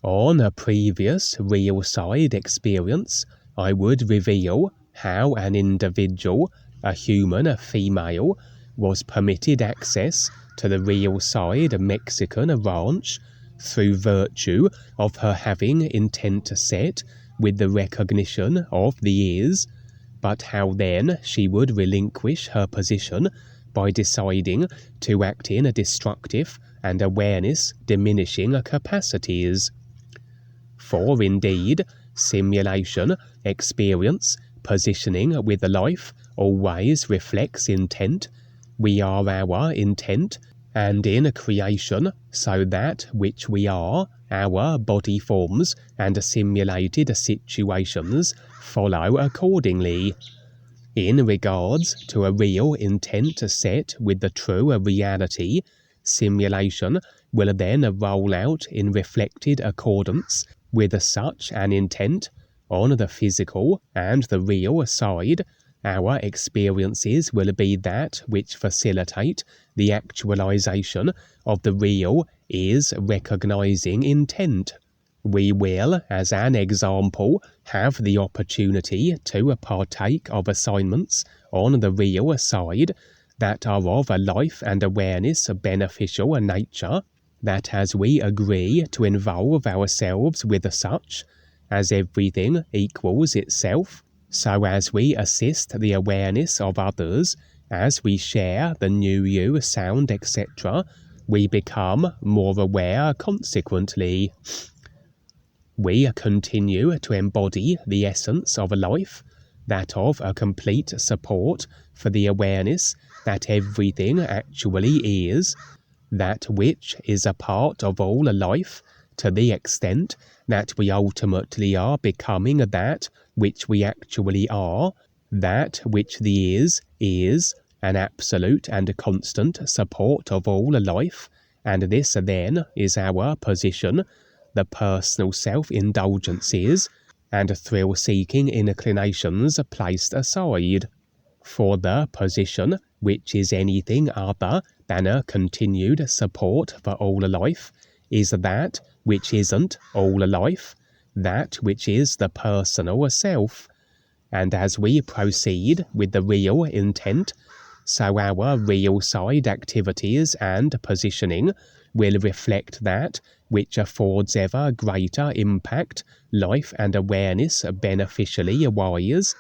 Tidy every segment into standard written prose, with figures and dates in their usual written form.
On a previous real side experience, I would reveal how an individual, a human female, was permitted access to the real side Mexican ranch through virtue of her having intent set with the recognition of the ears, but how then she would relinquish her position by deciding to act in a destructive and awareness diminishing capacities. For indeed, simulation, experience, positioning with life always reflects intent. We are our intent, and in creation, so that which we are, our body forms and simulated situations follow accordingly. In regards to a real intent set with the true reality, simulation will then roll out in reflected accordance with such an intent. On the physical and the real side, our experiences will be that which facilitate the actualization of the real is recognizing intent. We will, as an example, have the opportunity to partake of assignments on the real side that are of a life and awareness beneficial nature, that as we agree to involve ourselves with such, as everything equals itself, so as we assist the awareness of others, as we share the new sound, etc., we become more aware consequently. We continue to embody the essence of life, that of a complete support for the awareness that everything actually is, that which is a part of all life, to the extent that we ultimately are becoming that which we actually are, that which the is an absolute and constant support of all life, and this then is our position. The personal self-indulgences and thrill-seeking inclinations placed aside. For the position, which is anything other than a continued support for all life, is that which isn't all life, that which is the personal self. And as we proceed with the real intent, so our real side activities and positioning will reflect that which affords ever greater impact, life and awareness beneficially wise.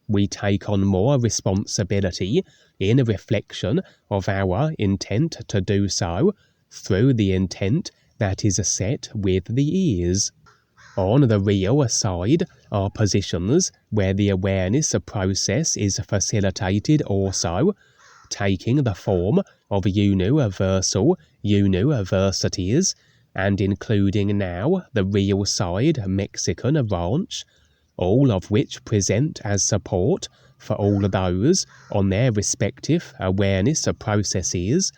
We take on more responsibility in reflection of our intent to do so, through the intent that is set with the ears. On the real side are positions where the awareness process is facilitated also, taking the form of universal universities, and including now the real side Mexican ranch, all of which present as support for all those on their respective awareness processes,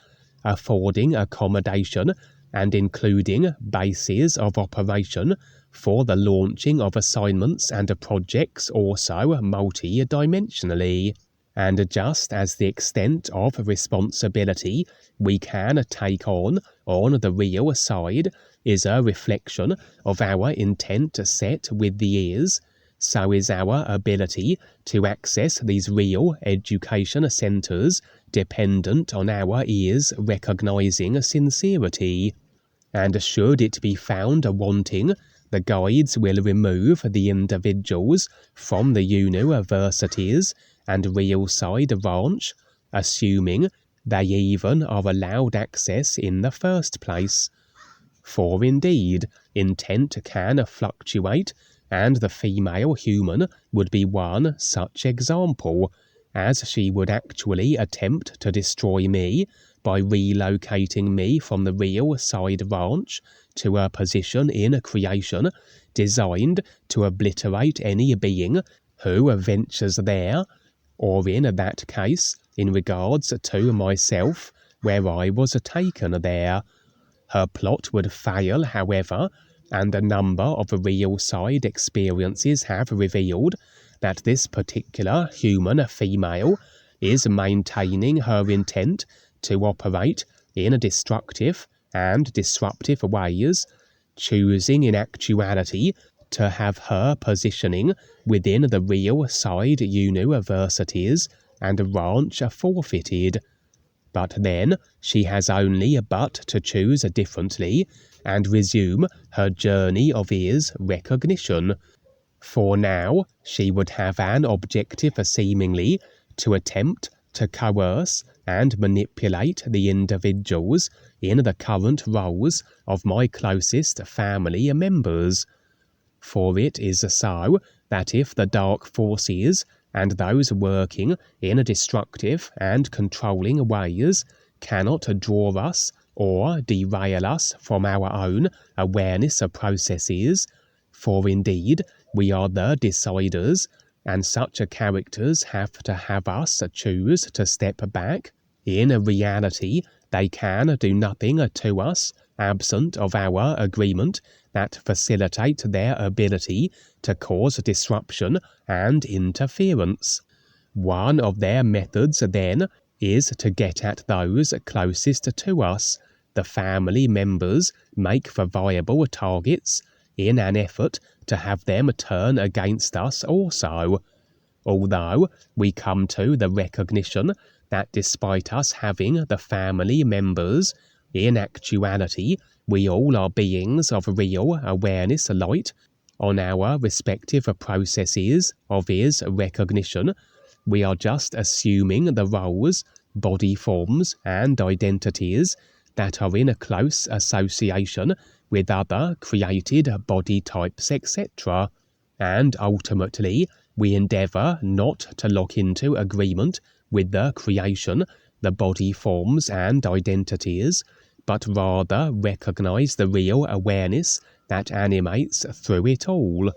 affording accommodation and including bases of operation for the launching of assignments and projects also multi-dimensionally. And just as the extent of responsibility we can take on the real side is a reflection of our intent set with the ears, so is our ability to access these real education centers dependent on our ears recognizing sincerity. And should it be found wanting, the guides will remove the individuals from the universities and real side ranch, assuming they even are allowed access in the first place. For indeed, intent can fluctuate, and the female human would be one such example, as she would actually attempt to destroy me by relocating me from the real side ranch to a position in creation designed to obliterate any being who ventures there, or in that case, in regards to myself, where I was taken there. Her plot would fail, however, and a number of real side experiences have revealed that this particular human female is maintaining her intent to operate in destructive and disruptive ways, choosing in actuality to have her positioning within the real side universities and ranch forfeited. But then she has only but to choose differently and resume her journey of ears recognition. For now, she would have an objective seemingly to attempt to coerce and manipulate the individuals in the current roles of my closest family members. For it is so that if the dark forces and those working in destructive and controlling ways cannot draw us or derail us from our own awareness processes, for indeed we are the deciders, and such characters have to have us choose to step back, in reality they can do nothing to us absent of our agreement that facilitate their ability to cause disruption and interference. One of their methods, then, is to get at those closest to us, the family members make for viable targets, in an effort to have them turn against us also. Although we come to the recognition that despite us having the family members, in actuality we all are beings of real awareness light on our respective processes of ears recognition, we are just assuming the roles, body forms, and identities that are in a close association with other created body types, etc. And ultimately, we endeavour not to lock into agreement with the creation, the body forms and identities, but rather recognise the real awareness that animates through it all.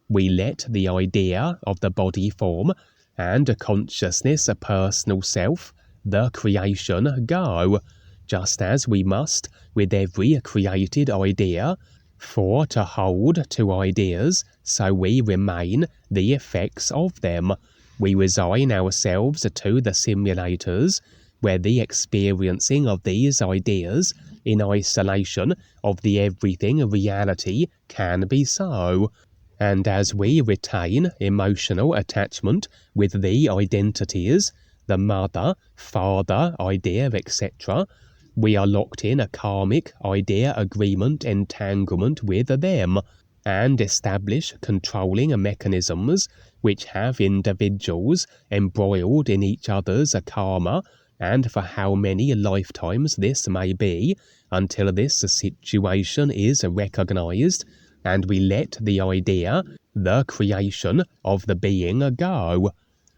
We let the idea of the body form and a consciousness, a personal self, the creation, go, just as we must with every created idea, for to hold to ideas, so we remain the effects of them. We resign ourselves to the simulators, where the experiencing of these ideas in isolation of the everything reality can be so. And as we retain emotional attachment with the identities, the mother, father idea, etc., we are locked in a karmic idea agreement entanglement with them, and establish controlling mechanisms which have individuals embroiled in each other's karma, and for how many lifetimes this may be, until this situation is recognized, and we let the idea, the creation of the being, go.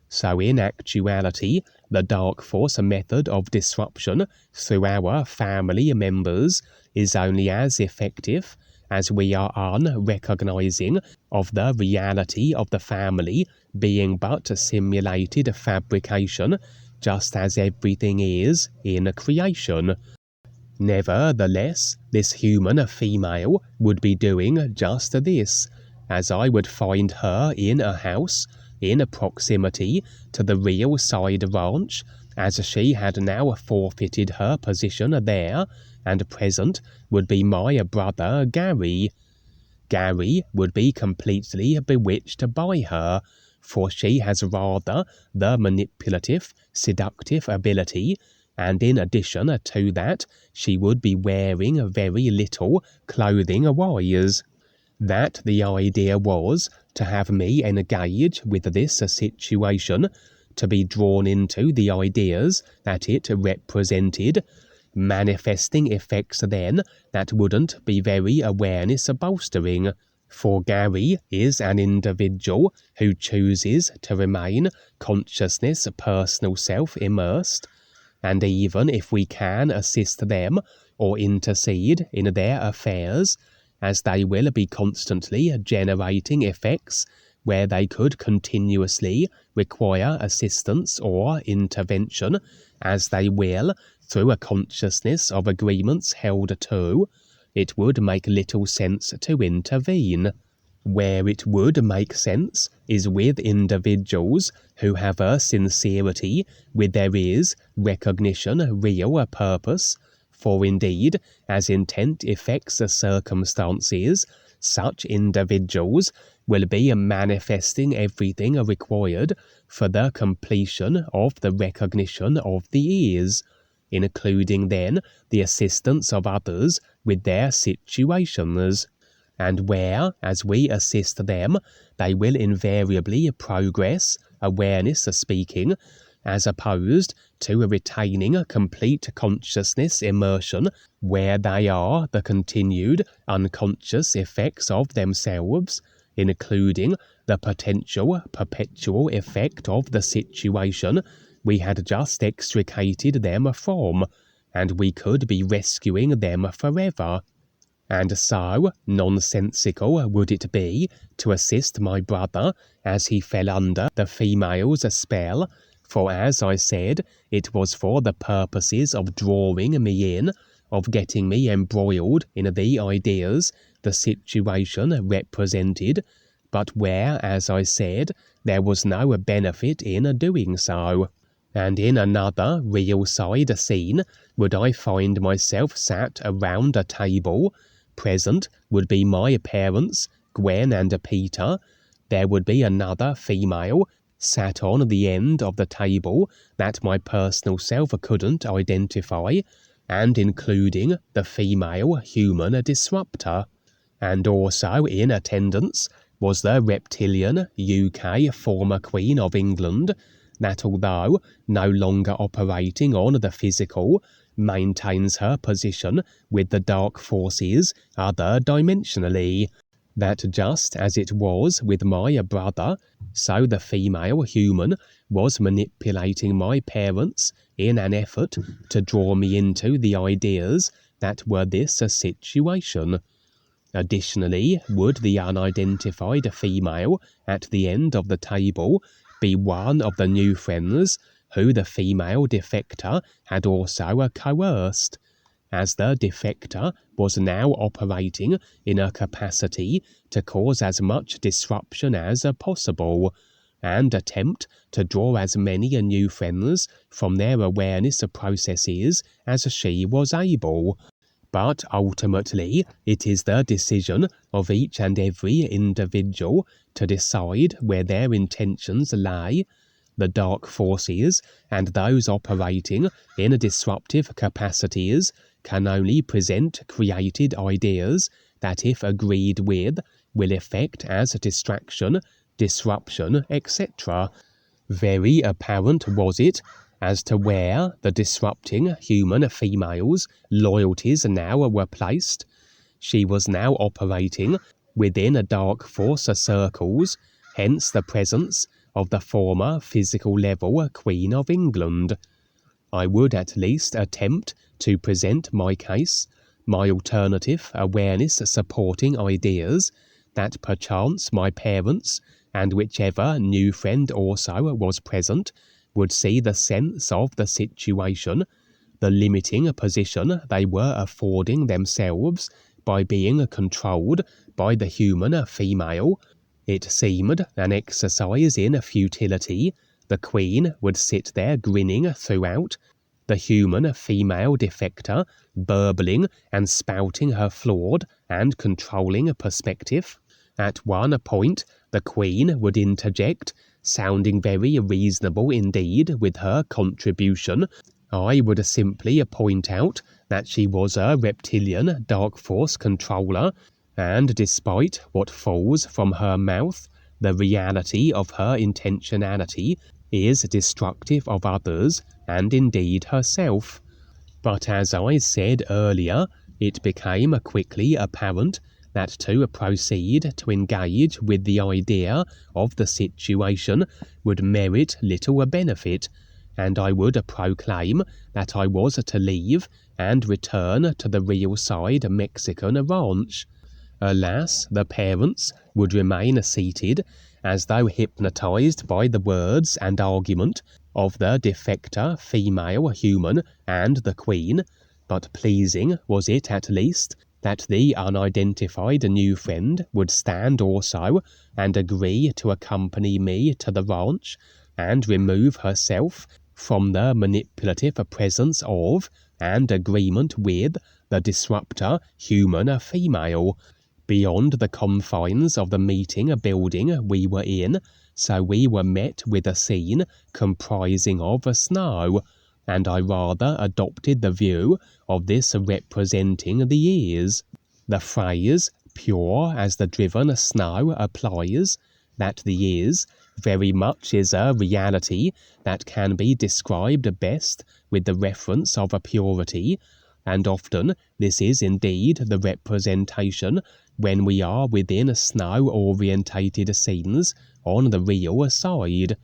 So in actuality, the dark force method of disruption through our family members is only as effective as we are unrecognizing of the reality of the family being but a simulated fabrication, just as everything is in creation. Nevertheless, this human female would be doing just this, as I would find her in a house, in proximity to the real side ranch, as she had now forfeited her position there, and present would be my brother Gary. Gary would be completely bewitched by her, for she has rather the manipulative, seductive ability, and in addition to that, she would be wearing very little clothing-wise. That the idea was to have me engage with this situation, to be drawn into the ideas that it represented, manifesting effects then that wouldn't be very awareness bolstering, for Gary is an individual who chooses to remain consciousness personal self immersed, and even if we can assist them or intercede in their affairs, as they will be constantly generating effects where they could continuously require assistance or intervention, as they will through a consciousness of agreements held to, it would make little sense to intervene. Where it would make sense is with individuals who have a sincerity with their recognition real purpose, For indeed, as intent effects the circumstances, such individuals will be manifesting everything required for the completion of the recognition of the ears, including then the assistance of others with their situations, and where, as we assist them, they will invariably progress, awareness speaking, as opposed to retaining a complete consciousness immersion where they are the continued unconscious effects of themselves, including the potential perpetual effect of the situation we had just extricated them from, and we could be rescuing them forever. And so nonsensical would it be to assist my brother as he fell under the female's spell, for as I said, it was for the purposes of drawing me in, of getting me embroiled in the ideas the situation represented, but where, as I said, there was no benefit in doing so. And in another real side scene would I find myself sat around a table. Present would be my parents, Gwen and Peter. There would be another female sat on the end of the table that my personal self couldn't identify, and including the female human disruptor. And also in attendance was the reptilian UK former Queen of England, that although no longer operating on the physical, maintains her position with the dark forces other dimensionally, that just as it was with my brother, so the female human was manipulating my parents in an effort to draw me into the ideas that were this situation. Additionally, would the unidentified female at the end of the table be one of the nufriends who the female defector had also coerced, as the defector was now operating in a capacity to cause as much disruption as possible, and attempt to draw as many nufriends from their awareness processes as she was able. But ultimately, it is the decision of each and every individual to decide where their intentions lay. The dark forces and those operating in disruptive capacities can only present created ideas that, if agreed with, will effect as distraction, disruption, etc. Very apparent was it as to where the disrupting human female's loyalties now were placed. She was now operating within dark force circles, hence the presence of the former physical level Queen of England. I would at least attempt to present my case, my alternative awareness supporting ideas, that perchance my parents, and whichever new friend also was present, would see the sense of the situation, the limiting position they were affording themselves by being controlled by the human female. It seemed an exercise in futility. The Queen would sit there grinning throughout, the human female defector burbling and spouting her flawed and controlling perspective. At one point, the Queen would interject, sounding very reasonable indeed with her contribution. I would simply point out that she was a reptilian dark force controller, and despite what falls from her mouth, the reality of her intentionality is destructive of others and indeed herself. But as I said earlier, it became quickly apparent that to proceed to engage with the idea of the situation would merit little benefit, and I would proclaim that I was to leave and return to the real side Mexican ranch. Alas, the parents would remain seated, as though hypnotized by the words and argument of the defector female human and the Queen, but pleasing was it at least that the unidentified new friend would stand also and agree to accompany me to the ranch and remove herself from the manipulative presence of and agreement with the disruptor human female, beyond the confines of the meeting building we were in, so we were met with a scene comprising of snow, and I rather adopted the view of this representing the ears. The phrase, pure as the driven snow applies, that the ears very much is a reality that can be described best with the reference of a purity, and often this is indeed the representation when we are within snow-orientated scenes on the real side.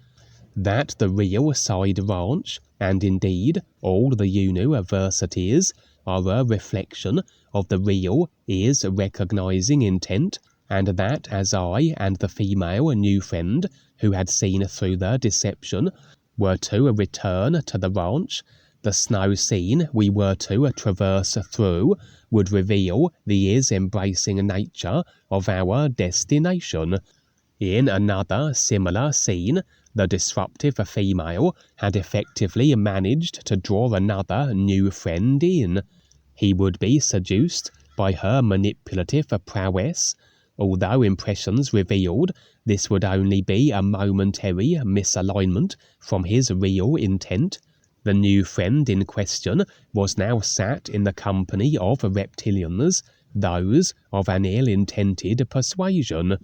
That the real side ranch, and indeed all the universities, are a reflection of the real is recognizing intent, and that as I and the female nufriend who had seen through the deception were to return to the ranch, the snow scene we were to traverse through would reveal the is embracing nature of our destination. In another similar scene, the disruptive female had effectively managed to draw another nufriend in. He would be seduced by her manipulative prowess. Although impressions revealed this would only be a momentary misalignment from his real intent, the nufriend in question was now sat in the company of reptilians, those of an ill-intended persuasion.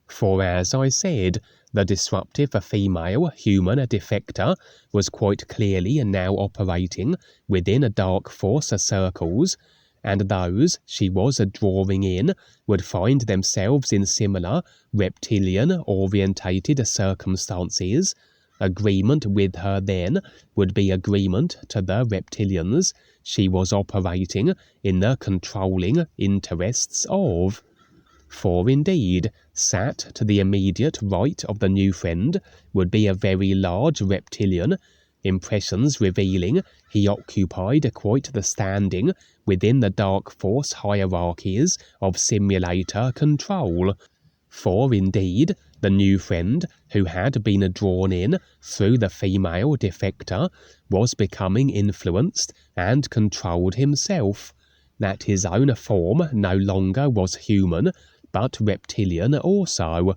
For as I said, the disruptive female human defector was quite clearly now operating within dark force circles, and those she was drawing in would find themselves in similar reptilian-orientated circumstances. Agreement with her then would be agreement to the reptilians she was operating in the controlling interests of. For indeed, sat to the immediate right of the nufriend would be a very large reptilian, impressions revealing he occupied quite the standing within the dark force hierarchies of simulator control. For indeed, the nufriend who had been drawn in through the female defector was becoming influenced and controlled himself, that his own form no longer was human, but reptilian also.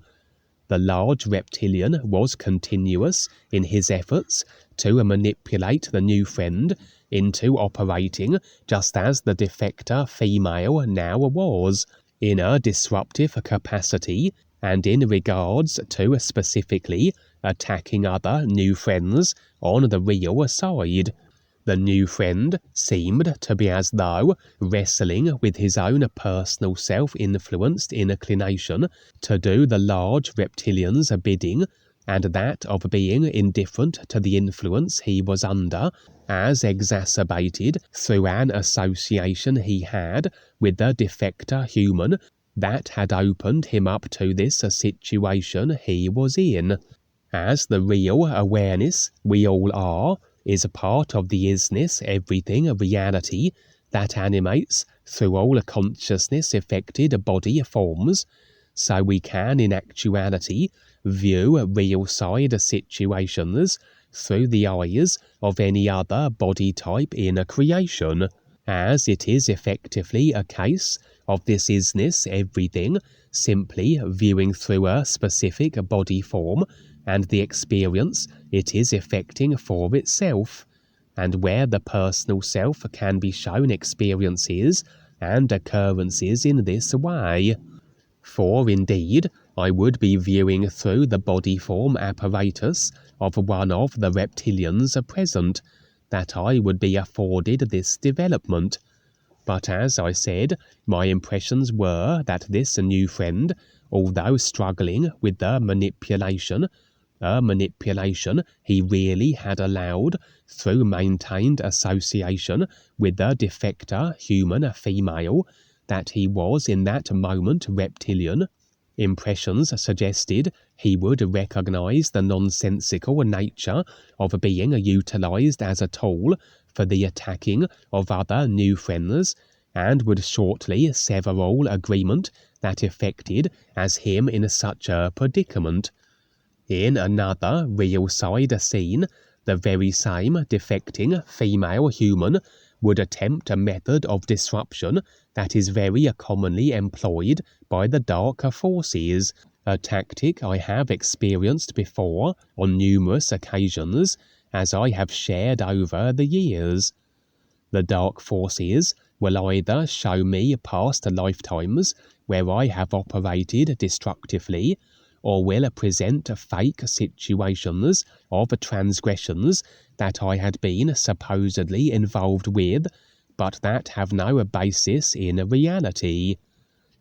The large reptilian was continuous in his efforts to manipulate the nufriend into operating just as the defector female now was, in a disruptive capacity, and in regards to specifically attacking other nufriends on the real side. The nufriend seemed to be as though wrestling with his own personal self-influenced inclination to do the large reptilian's bidding, and that of being indifferent to the influence he was under, as exacerbated through an association he had with the defector human that had opened him up to this situation he was in. As the real awareness we all are, is a part of the isness everything reality that animates through all consciousness-affected body forms, so we can in actuality view real-side situations through the eyes of any other body type in a creation, as it is effectively a case of this isness everything simply viewing through a specific body form and the experience it is effecting for itself, and where the personal self can be shown experiences and occurrences in this way. For indeed, I would be viewing through the body form apparatus of one of the reptilians present, that I would be afforded this development. But as I said, my impressions were that this nufriend, although struggling with the manipulation, a manipulation he really had allowed through maintained association with the defector human female, that he was in that moment reptilian. Impressions suggested he would recognize the nonsensical nature of being utilized as a tool for the attacking of other nufriends, and would shortly sever all agreement that effected as him in such a predicament. In another real side scene, the very same defecting female human would attempt a method of disruption that is very commonly employed by the darker forces, a tactic I have experienced before on numerous occasions, as I have shared over the years. The dark forces will either show me past lifetimes where I have operated destructively, or will present fake situations of transgressions that I had been supposedly involved with, but that have no basis in reality.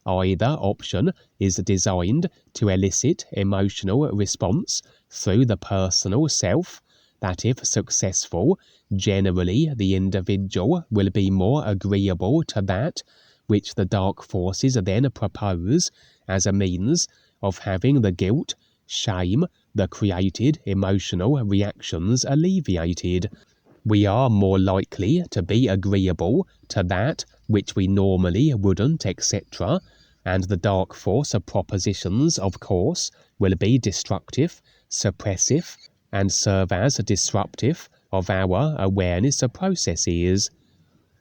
Either option is designed to elicit emotional response through the personal self, that if successful, generally the individual will be more agreeable to that which the dark forces then propose as a means of having the guilt, shame, the created emotional reactions alleviated. We are more likely to be agreeable to that which we normally wouldn't, etc., and the dark force propositions, of course, will be destructive, suppressive, and serve as disruptive of our awareness processes.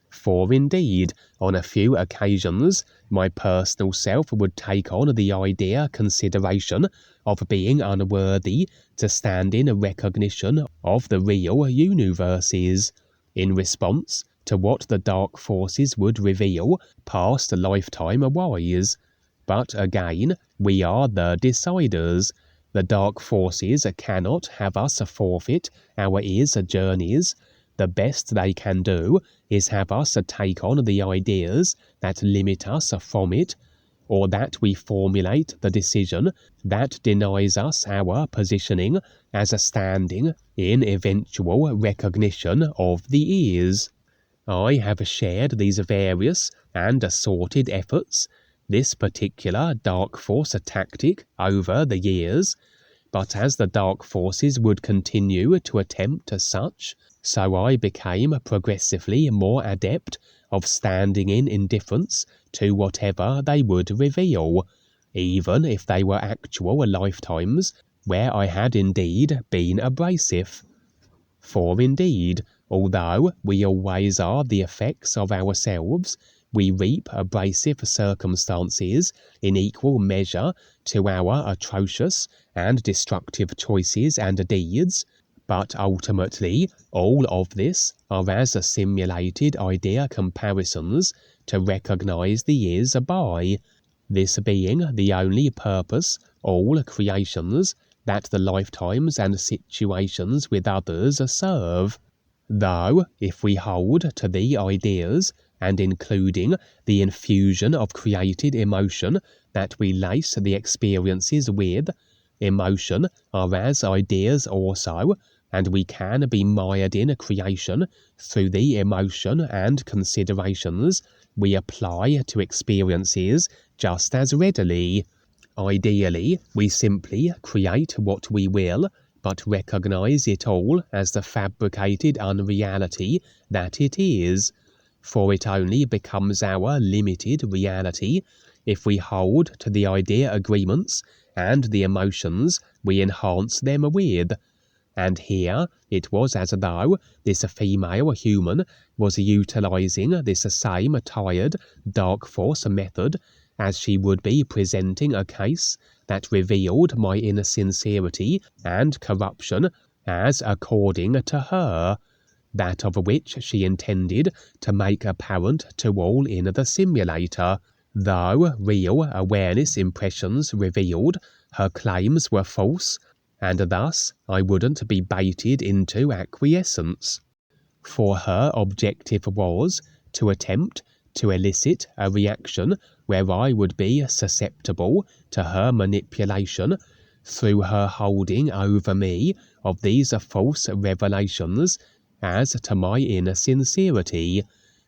For indeed, on a few occasions, my personal self would take on the idea consideration of being unworthy to stand in recognition of the real universes, in response to what the dark forces would reveal past lifetime-wise. But again, we are the deciders. The dark forces cannot have us forfeit our journeys. The best they can do is have us take on the ideas that limit us from it, or that we formulate the decision that denies us our positioning as standing in eventual recognition of the ears. I have shared these various and assorted efforts, this particular dark force tactic, over the years, but as the dark forces would continue to attempt such, so I became progressively more adept of standing in indifference to whatever they would reveal, even if they were actual lifetimes where I had indeed been abrasive. For indeed, although we always are the effects of ourselves, we reap abrasive circumstances in equal measure to our atrocious and destructive choices and deeds, but ultimately all of this are as simulated idea comparisons to recognize the is by, this being the only purpose all creations that the lifetimes and situations with others serve. Though, if we hold to the ideas, and including the infusion of created emotion that we lace the experiences with, emotion are as ideas also, and we can be mired in creation through the emotion and considerations we apply to experiences just as readily. Ideally, we simply create what we will, but recognize it all as the fabricated unreality that it is, for it only becomes our limited reality if we hold to the idea agreements and the emotions we enhance them with. And here it was as though this female human was utilizing this same tired dark force method, as she would be presenting a case that revealed my insincerity and corruption as according to her, that of which she intended to make apparent to all in the simulator, though real awareness impressions revealed her claims were false, and thus I wouldn't be baited into acquiescence. For her objective was to attempt to elicit a reaction where I would be susceptible to her manipulation through her holding over me of these false revelations as to my insincerity,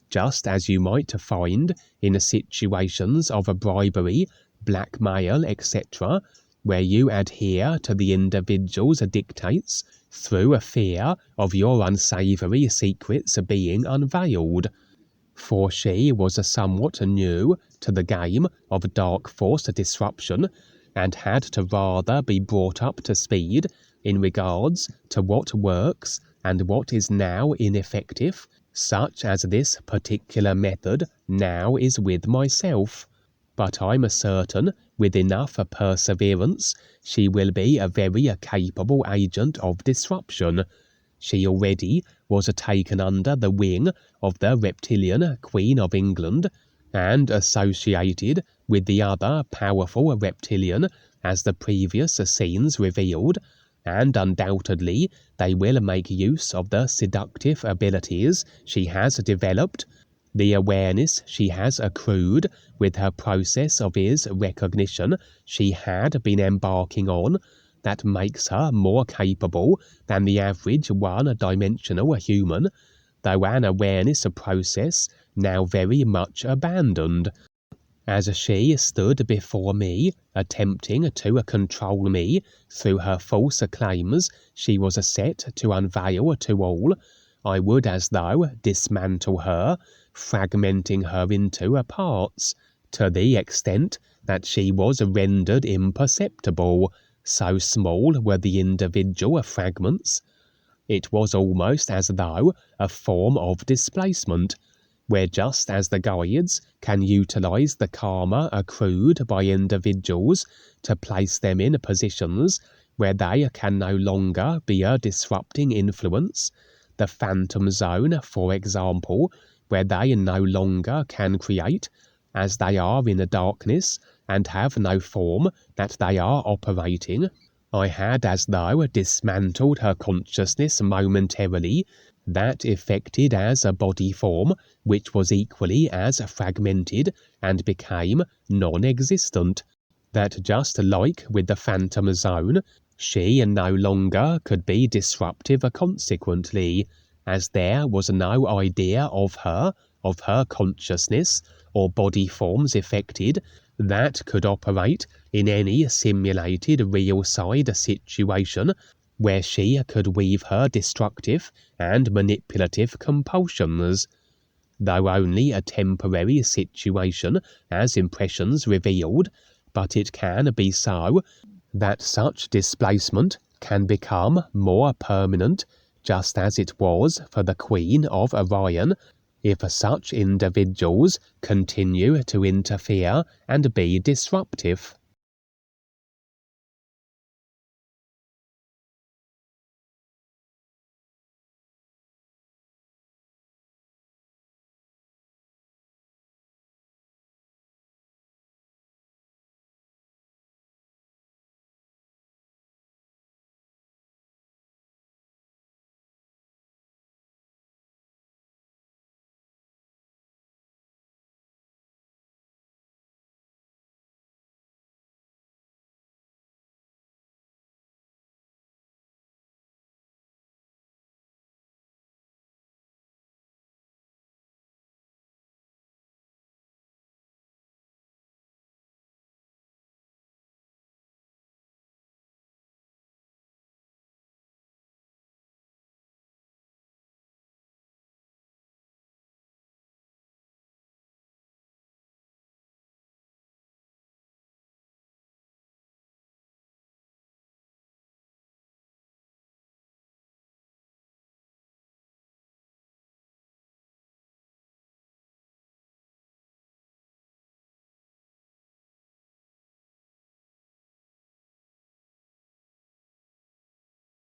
just as you might find in situations of bribery, blackmail, etc., where you adhere to the individual's dictates through a fear of your unsavoury secrets being unveiled. For she was somewhat new to the game of dark force disruption, and had to rather be brought up to speed in regards to what works and what is now ineffective, such as this particular method now is with myself. But I'm certain, with enough perseverance, she will be a very capable agent of disruption. She already was taken under the wing of the reptilian Queen of England, and associated with the other powerful reptilian, as the previous scenes revealed, and undoubtedly they will make use of the seductive abilities she has developed, the awareness she has accrued with her process of ears recognition she had been embarking on, that makes her more capable than the average one-dimensional human, though an awareness process now very much abandoned. As she stood before me, attempting to control me through her false claims she was set to unveil to all, I would as though dismantle her, fragmenting her into parts, to the extent that she was rendered imperceptible, so small were the individual fragments. It was almost as though a form of displacement, where just as the guides can utilize the karma accrued by individuals to place them in positions where they can no longer be a disrupting influence, the phantom zone, for example, where they no longer can create, as they are in the darkness and have no form that they are operating, I had as though dismantled her consciousness momentarily, that effected as a body form which was equally as fragmented and became non-existent, that just like with the phantom zone, she no longer could be disruptive consequently, as there was no idea of her consciousness or body forms effected that could operate in any simulated real side situation where she could weave her destructive and manipulative compulsions. Though only a temporary situation, as impressions revealed, but it can be so that such displacement can become more permanent, just as it was for the Queen of Orion, if such individuals continue to interfere and be disruptive.